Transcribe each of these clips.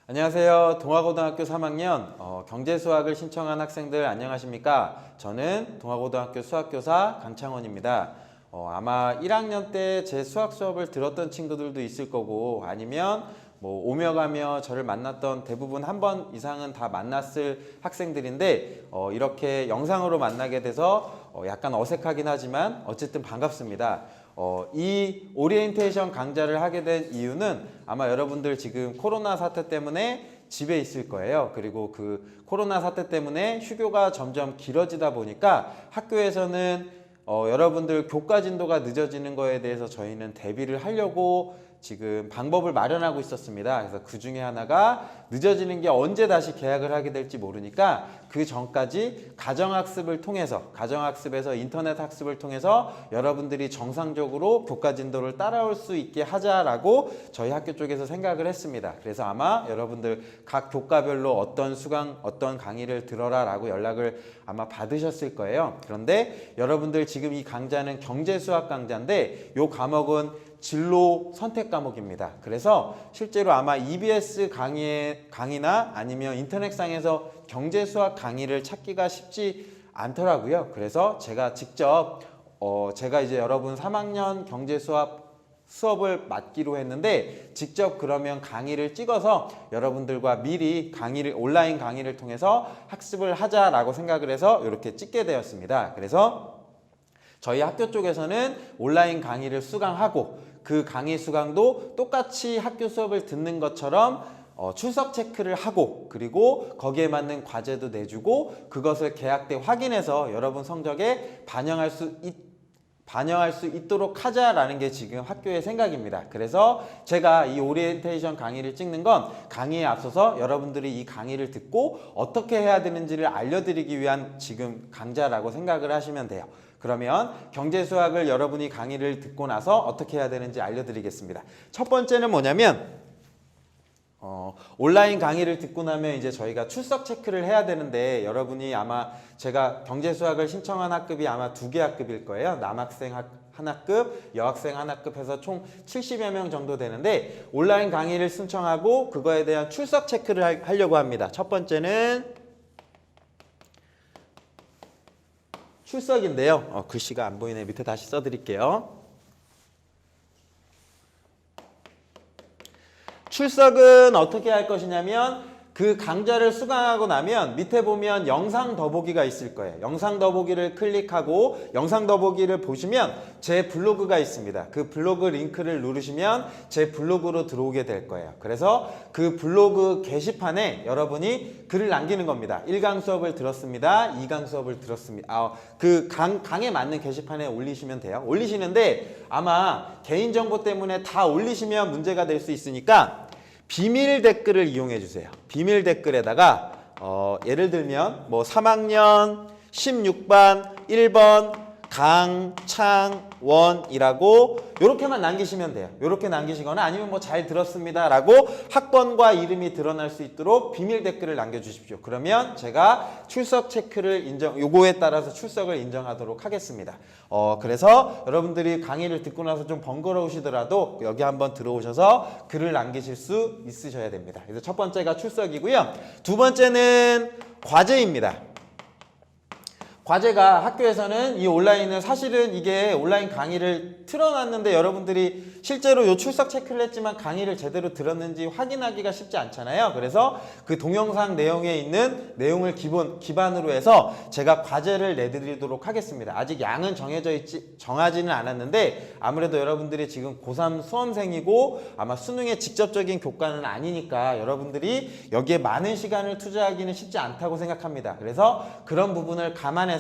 안녕하세요. 동아고등학교 3학년 경제수학을 신청한 학생들 안녕하십니까? 저는 동아고등학교 수학교사 강창원입니다. 아마 1학년 때 제 수학 수업을 들었던 친구들도 있을 거고 아니면 오며 가며 저를 만났던 대부분 한 번 이상은 다 만났을 학생들인데 이렇게 영상으로 만나게 돼서 약간 어색하긴 하지만 어쨌든 반갑습니다. 이 오리엔테이션 강좌를 하게 된 이유는 아마 여러분들 지금 코로나 사태 때문에 집에 있을 거예요. 그리고 그 코로나 사태 때문에 휴교가 점점 길어지다 보니까 학교에서는 여러분들 교과 진도가 늦어지는 거에 대해서 저희는 대비를 하려고 지금 방법을 마련하고 있었습니다. 그래서 그 중에 하나가 늦어지는 게 언제 다시 개학을 하게 될지 모르니까 그 전까지 가정학습을 통해서, 가정학습에서 인터넷 학습을 통해서 여러분들이 정상적으로 교과 진도를 따라올 수 있게 하자라고 저희 학교 쪽에서 생각을 했습니다. 그래서 아마 여러분들 각 교과별로 어떤 수강, 어떤 강의를 들어라 라고 연락을 아마 받으셨을 거예요. 그런데 여러분들 지금 이 강좌는 경제수학 강좌인데 이 과목은 진로 선택 과목입니다. 그래서 실제로 아마 EBS 강의나 아니면 인터넷상에서 경제수학 강의를 찾기가 쉽지 않더라고요. 그래서 제가 직접 제가 이제 여러분 3학년 수업을 맡기로 했는데 직접 그러면 강의를 찍어서 여러분들과 미리 온라인 강의를 통해서 학습을 하자라고 생각을 해서 이렇게 찍게 되었습니다. 그래서 저희 학교 쪽에서는 온라인 강의를 수강하고 그 강의 수강도 똑같이 학교 수업을 듣는 것처럼 출석 체크를 하고 그리고 거기에 맞는 과제도 내주고 그것을 개학 때 확인해서 여러분 성적에 반영할 수 있도록 하자라는 게 지금 학교의 생각입니다. 그래서 제가 이 오리엔테이션 강의를 찍는 건 강의에 앞서서 여러분들이 이 강의를 듣고 어떻게 해야 되는지를 알려드리기 위한 지금 강좌라고 생각을 하시면 돼요. 그러면 경제수학을 여러분이 강의를 듣고 나서 어떻게 해야 되는지 알려드리겠습니다. 첫 번째는 뭐냐면 온라인 강의를 듣고 나면 이제 저희가 출석 체크를 해야 되는데 여러분이 아마 제가 경제수학을 신청한 학급이 아마 2개 학급일 거예요. 남학생 한 학급, 여학생 한 학급 해서 총 70여 명 정도 되는데 온라인 강의를 신청하고 그거에 대한 출석 체크를 하려고 합니다. 첫 번째는 출석인데요. 글씨가 안 보이네. 밑에 다시 써드릴게요. 출석은 어떻게 할 것이냐면 그 강좌를 수강하고 나면 밑에 보면 영상 더보기가 있을 거예요. 영상 더보기를 클릭하고 영상 더보기를 보시면 제 블로그가 있습니다. 그 블로그 링크를 누르시면 제 블로그로 들어오게 될 거예요. 그래서 그 블로그 게시판에 여러분이 글을 남기는 겁니다. 1강 수업을 들었습니다. 2강 수업을 들었습니다. 그 강에 맞는 게시판에 올리시면 돼요. 올리시는데 아마 개인정보 때문에 다 올리시면 문제가 될 수 있으니까 비밀 댓글을 이용해 주세요. 비밀 댓글에다가 예를 들면 3학년 16반 1번 강창원이라고 이렇게만 남기시면 돼요. 이렇게 남기시거나 아니면 잘 들었습니다 라고 학번과 이름이 드러날 수 있도록 비밀 댓글을 남겨주십시오. 그러면 제가 출석 체크를 요거에 따라서 출석을 인정하도록 하겠습니다. 그래서 여러분들이 강의를 듣고 나서 좀 번거로우시더라도 여기 한번 들어오셔서 글을 남기실 수 있으셔야 됩니다. 그래서 첫 번째가 출석이고요. 두 번째는 과제입니다. 과제가 학교에서는 이 온라인은 사실은 이게 온라인 강의를 틀어놨는데 여러분들이 실제로 이 출석 체크를 했지만 강의를 제대로 들었는지 확인하기가 쉽지 않잖아요. 그래서 그 동영상 내용에 있는 내용을 기반으로 해서 제가 과제를 내드리도록 하겠습니다. 아직 양은 정하지는 않았는데 아무래도 여러분들이 지금 고3 수험생이고 아마 수능에 직접적인 교과는 아니니까 여러분들이 여기에 많은 시간을 투자하기는 쉽지 않다고 생각합니다. 그래서 그런 부분을 감안해서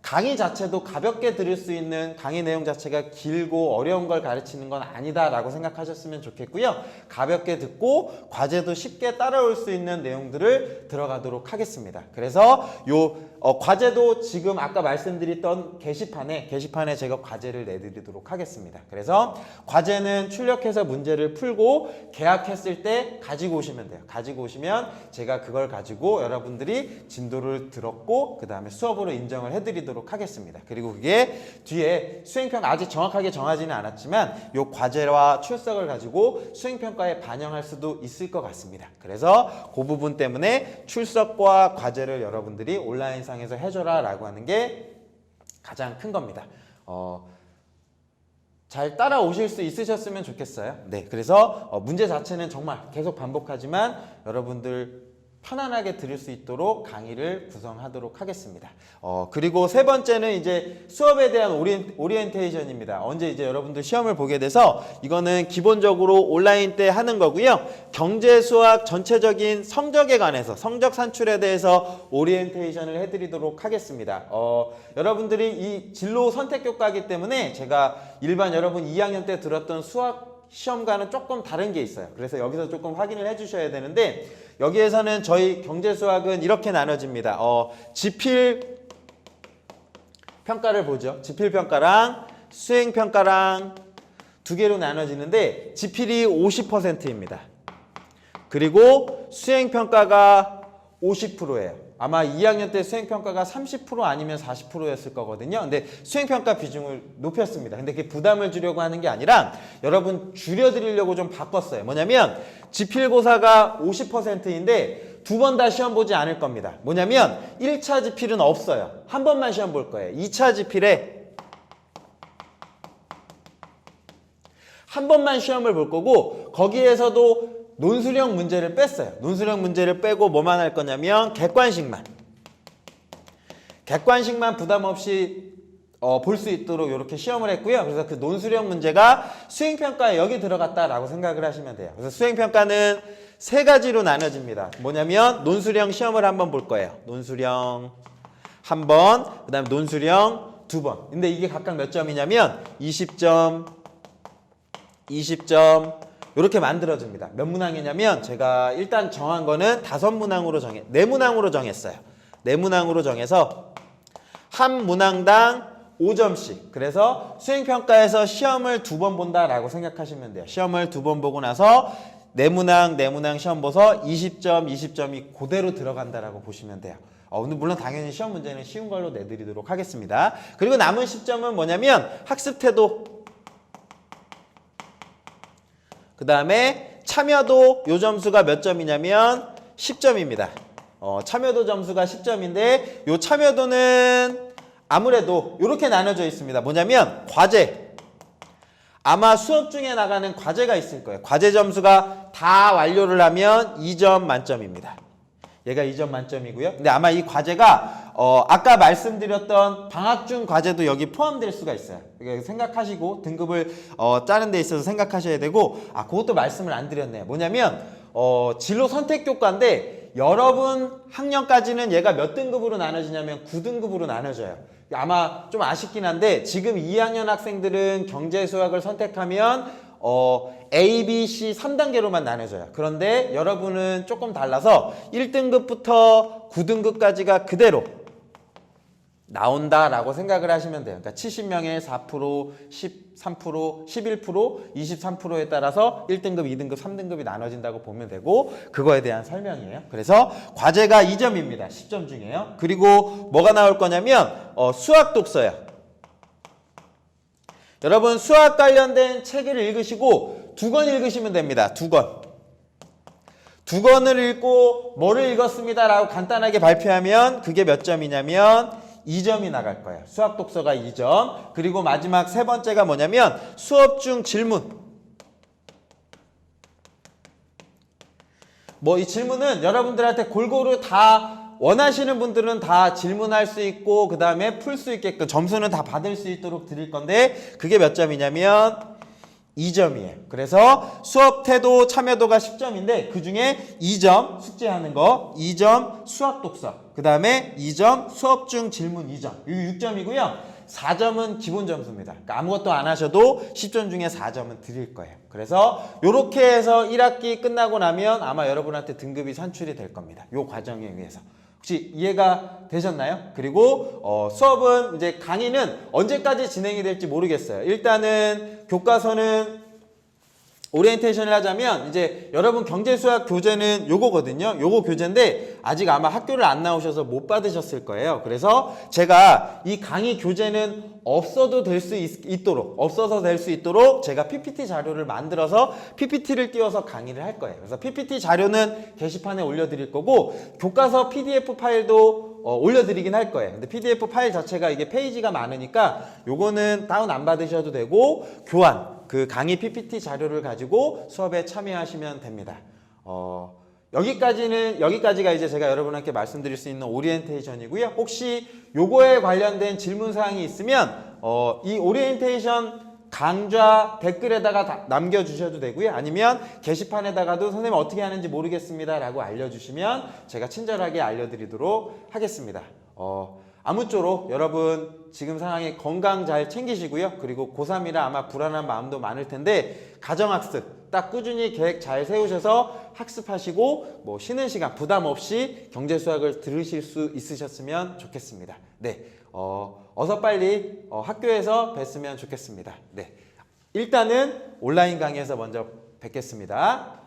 강의 자체도 가볍게 들을 수 있는 강의 내용 자체가 길고 어려운 걸 가르치는 건 아니다 라고 생각하셨으면 좋겠고요. 가볍게 듣고 과제도 쉽게 따라올 수 있는 내용들을 들어가도록 하겠습니다. 그래서 요 과제도 지금 아까 말씀드렸던 게시판에 제가 과제를 내드리도록 하겠습니다. 그래서 과제는 출력해서 문제를 풀고 계약했을 때 가지고 오시면 돼요. 가지고 오시면 제가 그걸 가지고 여러분들이 진도를 들었고 그 다음에 수업으로 인정을 해드리도록 하겠습니다. 그리고 그게 뒤에 수행평가 아직 정확하게 정하지는 않았지만 이 과제와 출석을 가지고 수행평가에 반영할 수도 있을 것 같습니다. 그래서 그 부분 때문에 출석과 과제를 여러분들이 온라인상에서 해줘라 라고 하는 게 가장 큰 겁니다. 잘 따라오실 수 있으셨으면 좋겠어요. 네, 그래서 문제 자체는 정말 계속 반복하지만 여러분들 편안하게 들을 수 있도록 강의를 구성하도록 하겠습니다. 그리고 세 번째는 이제 수업에 대한 오리엔테이션입니다. 언제 이제 여러분들 시험을 보게 돼서 이거는 기본적으로 온라인 때 하는 거고요. 경제 수학 전체적인 성적에 관해서 성적 산출에 대해서 오리엔테이션을 해드리도록 하겠습니다. 여러분들이 이 진로 선택 교과이기 때문에 제가 일반 여러분 2학년 때 들었던 수학 시험과는 조금 다른 게 있어요. 그래서 여기서 조금 확인을 해주셔야 되는데 여기에서는 저희 경제수학은 이렇게 나눠집니다. 지필 평가를 보죠. 지필 평가랑 수행 평가랑 두 개로 나눠지는데 지필이 50%입니다. 그리고 수행 평가가 50%예요. 아마 2학년 때 수행평가가 30% 아니면 40%였을 거거든요. 근데 수행평가 비중을 높였습니다. 근데 그게 부담을 주려고 하는 게 아니라 여러분 줄여드리려고 좀 바꿨어요. 뭐냐면 지필고사가 50%인데 두 번 다 시험 보지 않을 겁니다. 뭐냐면 1차 지필은 없어요. 한 번만 시험 볼 거예요. 2차 지필에 한 번만 시험을 볼 거고 거기에서도 논술형 문제를 뺐어요. 논술형 문제를 빼고 뭐만 할 거냐면 객관식만 부담 없이 볼 수 있도록 이렇게 시험을 했고요. 그래서 그 논술형 문제가 수행평가에 여기 들어갔다라고 생각을 하시면 돼요. 그래서 수행평가는 세 가지로 나눠집니다. 뭐냐면 논술형 시험을 한번 볼 거예요. 논술형 한 번, 그 다음에 논술형 두 번. 근데 이게 각각 몇 점이냐면 20점, 20점 이렇게 만들어집니다. 몇 문항이냐면 제가 일단 정한 거는 5문항으로 4문항으로 정했어요. 4문항으로 정해서 한 문항당 5점씩. 그래서 수행평가에서 시험을 2번 본다라고 생각하시면 돼요. 시험을 2번 보고 나서 4문항 시험 보서 20점, 20점이 그대로 들어간다라고 보시면 돼요. 근데 물론 당연히 시험 문제는 쉬운 걸로 내드리도록 하겠습니다. 그리고 남은 10점은 뭐냐면 학습 태도, 그 다음에 참여도 요 점수가 몇 점이냐면 10점입니다. 참여도 점수가 10점인데 요 참여도는 아무래도 이렇게 나눠져 있습니다. 뭐냐면 과제. 아마 수업 중에 나가는 과제가 있을 거예요. 과제 점수가 다 완료를 하면 2점 만점입니다. 얘가 2점 만점이고요. 근데 아마 이 과제가 아까 말씀드렸던 방학 중 과제도 여기 포함될 수가 있어요. 그러니까 생각하시고 등급을 짜는 데 있어서 생각하셔야 되고 그것도 말씀을 안 드렸네요. 뭐냐면 진로 선택 교과인데 여러분 학년까지는 얘가 몇 등급으로 나눠지냐면 9등급으로 나눠져요. 아마 좀 아쉽긴 한데 지금 2학년 학생들은 경제수학을 선택하면 A, B, C 3단계로만 나눠져요. 그런데 여러분은 조금 달라서 1등급부터 9등급까지가 그대로 나온다라고 생각을 하시면 돼요. 그러니까 70명에 4%, 13%, 11%, 23%에 따라서 1등급, 2등급, 3등급이 나눠진다고 보면 되고 그거에 대한 설명이에요. 그래서 과제가 2점입니다. 10점 중에요. 그리고 뭐가 나올 거냐면 수학 독서요. 여러분 수학 관련된 책을 읽으시고 2권 읽으시면 됩니다. 2권. 2권을 읽고 뭐를 읽었습니다 라고 간단하게 발표하면 그게 몇 점이냐면 2점이 나갈 거예요. 수학 독서가 2점. 그리고 마지막 세 번째가 뭐냐면 수업 중 질문. 이 질문은 여러분들한테 골고루 다 원하시는 분들은 다 질문할 수 있고 그 다음에 풀 수 있게끔 점수는 다 받을 수 있도록 드릴 건데 그게 몇 점이냐면 2점이에요. 그래서 수업 태도 참여도가 10점인데 그 중에 2점 숙제하는 거, 2점 수학 독서, 그 다음에 2점 수업 중 질문 2점, 이거 6점이고요. 4점은 기본 점수입니다. 그러니까 아무것도 안 하셔도 10점 중에 4점은 드릴 거예요. 그래서 이렇게 해서 1학기 끝나고 나면 아마 여러분한테 등급이 산출이 될 겁니다. 이 과정에 의해서. 혹시 이해가 되셨나요? 그리고 수업은 이제 강의는 언제까지 진행이 될지 모르겠어요. 일단은 교과서는 오리엔테이션을 하자면 이제 여러분 경제수학 교재는 요거거든요. 요거 교재인데 아직 아마 학교를 안 나오셔서 못 받으셨을 거예요. 그래서 제가 이 강의 교재는 없어서 될 수 있도록 제가 PPT 자료를 만들어서 PPT를 띄워서 강의를 할 거예요. 그래서 PPT 자료는 게시판에 올려드릴 거고 교과서 PDF 파일도 올려드리긴 할 거예요. 근데 PDF 파일 자체가 이게 페이지가 많으니까 요거는 다운 안 받으셔도 되고 교환 그 강의 PPT 자료를 가지고 수업에 참여하시면 됩니다. 여기까지가 이제 제가 여러분께 말씀드릴 수 있는 오리엔테이션이고요. 혹시 요거에 관련된 질문 사항이 있으면 이 오리엔테이션 강좌 댓글에다가 남겨주셔도 되고요. 아니면 게시판에다가도 선생님 어떻게 하는지 모르겠습니다 라고 알려주시면 제가 친절하게 알려드리도록 하겠습니다. 아무쪼록 여러분 지금 상황에 건강 잘 챙기시고요. 그리고 고3이라 아마 불안한 마음도 많을 텐데 가정학습 딱 꾸준히 계획 잘 세우셔서 학습하시고 뭐 쉬는 시간 부담 없이 경제수학을 들으실 수 있으셨으면 좋겠습니다. 네, 어서 빨리 학교에서 뵀으면 좋겠습니다. 네, 일단은 온라인 강의에서 먼저 뵙겠습니다.